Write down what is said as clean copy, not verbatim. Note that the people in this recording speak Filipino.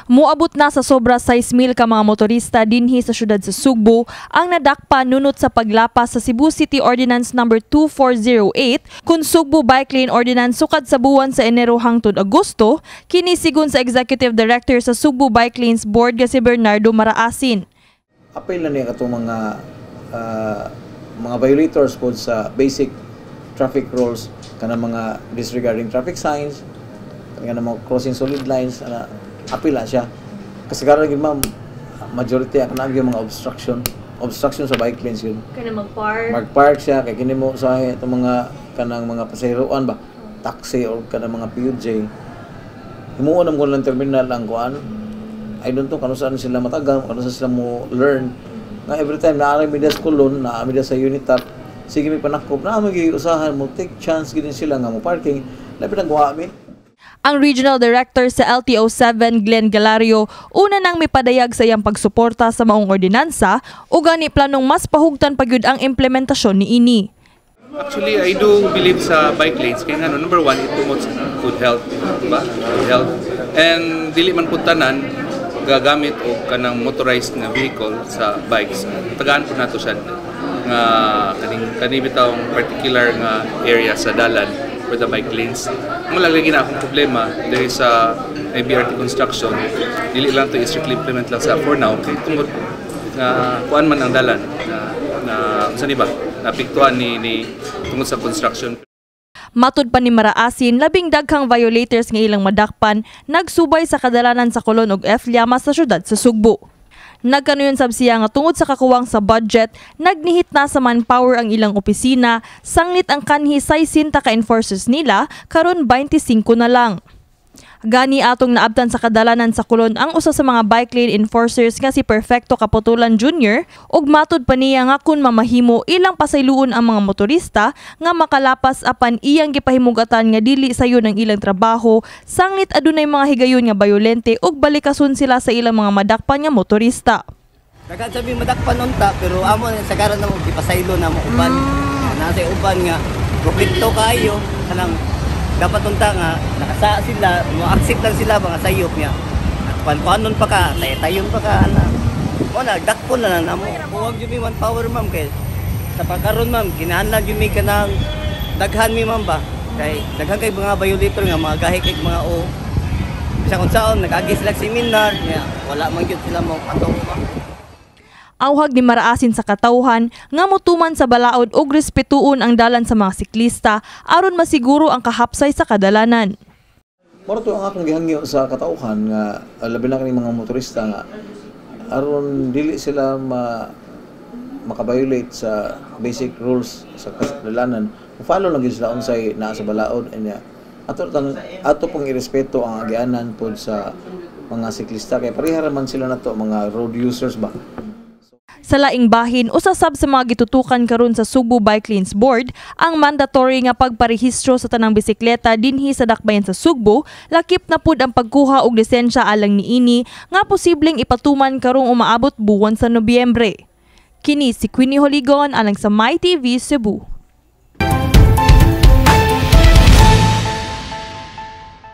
Muabot na sa sobra 6,000 ka mga motorista dinhi sa syudad sa Sugbo ang nadakpa nunot sa paglapas sa Cebu City Ordinance No. 2408 kun Sugbo Bike Lane Ordinance sukad sa buwan sa Enero hangtod Agosto, kini sigon sa Executive Director sa Sugbo Bike Lanes Board nga si Bernardo Maraasin. Apil na niya katong mga violators po sa basic traffic rules, kanang mga disregarding traffic signs, kanang mga crossing solid lines, apil na siya. Kasi karon gyud ma'am, majority ang kanang mga obstruction sa bike lanes yun. Kanang magpark siya kay kini mo sa itong mga kanang mga pasaheroan ba, taxi or kanang mga PUJ. Himuon am kon lang terminal ang kuan. I don't know kung saan sila matagang, kung saan sila mo learn. Nga every time naari media kulon, naari media sa unit top, sige may panakop na usahan mo take chance gid sila nga mo parking, labi nang guwamin. Ang Regional Director sa LTO7, Glenn Galario, una nang mipadayag sa iyang pagsuporta sa maong ordinansa ug gani planong mas pahugtan pa gyud ang implementasyon niini. Actually, I do believe sa bike lanes kaya nga number one, it promotes good health, diba? Good health. And dili man pud tanan gagamit og kanang motorized nga vehicle sa bikes. Tagaan po nato siya nga kaning bitawng particular nga area sa dalan for the bike lanes. Ang lagi na akong problema dahil sa BRT construction, dili lang to strictly implement lang sa for now kay tungod nga kuan man ang dalan na unsa ni ba napiktuhan ni tungod sa construction. Matud pa ni Maraasin, labing daghang violators nga ilang madakpan nagsubay sa kadalanan sa Colon ug F. Llamas sa syudad sa Sugbo. Nagkanuyon sab siya nga tungod sa kakuwang sa budget, nagnihit na sa manpower ang ilang opisina, sanglit ang kanhi 60 ka enforcers nila, karon 25 na lang. Gani atong naabtan sa kadalanan sa Colon ang usa sa mga bike lane enforcers nga si Perfecto Caputulan Jr. ug matud pa niya nga kun mamahimo ilang pasayloon ang mga motorista nga makalapas apan iyang gipahimugatan nga dili sayon ang ilang trabaho, sanglit adunay mga higayon nga bayolente ug balikason sila sa ilang mga madakpan nga motorista. Dagan sabi madakpan unta pero amo sa karon na mo gipasaylo na mo uban. Nasa uban nga kompleto kayo kanang dapat unta nga nakasa sila, mo-accept lang sila mga sayop niya. At panon pa ka, tayon pa ka ana. Mo na dakpon na namo. Huwag jud mi manpower ma'am kay sa pagkaron ma'am kinahanglan jud mi kanang daghan mi ma'am ba. Kay daghan kay mga violator nga mga gahi kay mga Bisag unsaon nag-agi sila seminar niya, wala man gyud sila mo patong ma'am. Awhag ni Maraasin sa katawhan nga motuman sa balaod ug respetuon ang dalan sa mga siklista aron masiguro ang kahapsay sa kadalanan. Moro to ang akong gihangyo sa katawhan nga labi na kaning mga motorista nga aron dili sila makabiolate sa basic rules sa kadalanan. Follow lang gyud sila unsay naa sa balaod anya. Ato pong irespeto ang agianan pod sa mga siklista kay pareha man sila nato mga road users ba. Sa laing bahin, usasab sa mga gitutukan karon sa Sugbo Bike Lanes Board ang mandatory nga pagparehistro sa tanang bisikleta dinhi sa dakbayan sa Sugbo, lakip na pud ang pagkuha og lisensya alang niini nga posibleng ipatuman karong umaabot buwan sa Nobyembre. Kini si Queenie Holigon alang sa MyTV Cebu.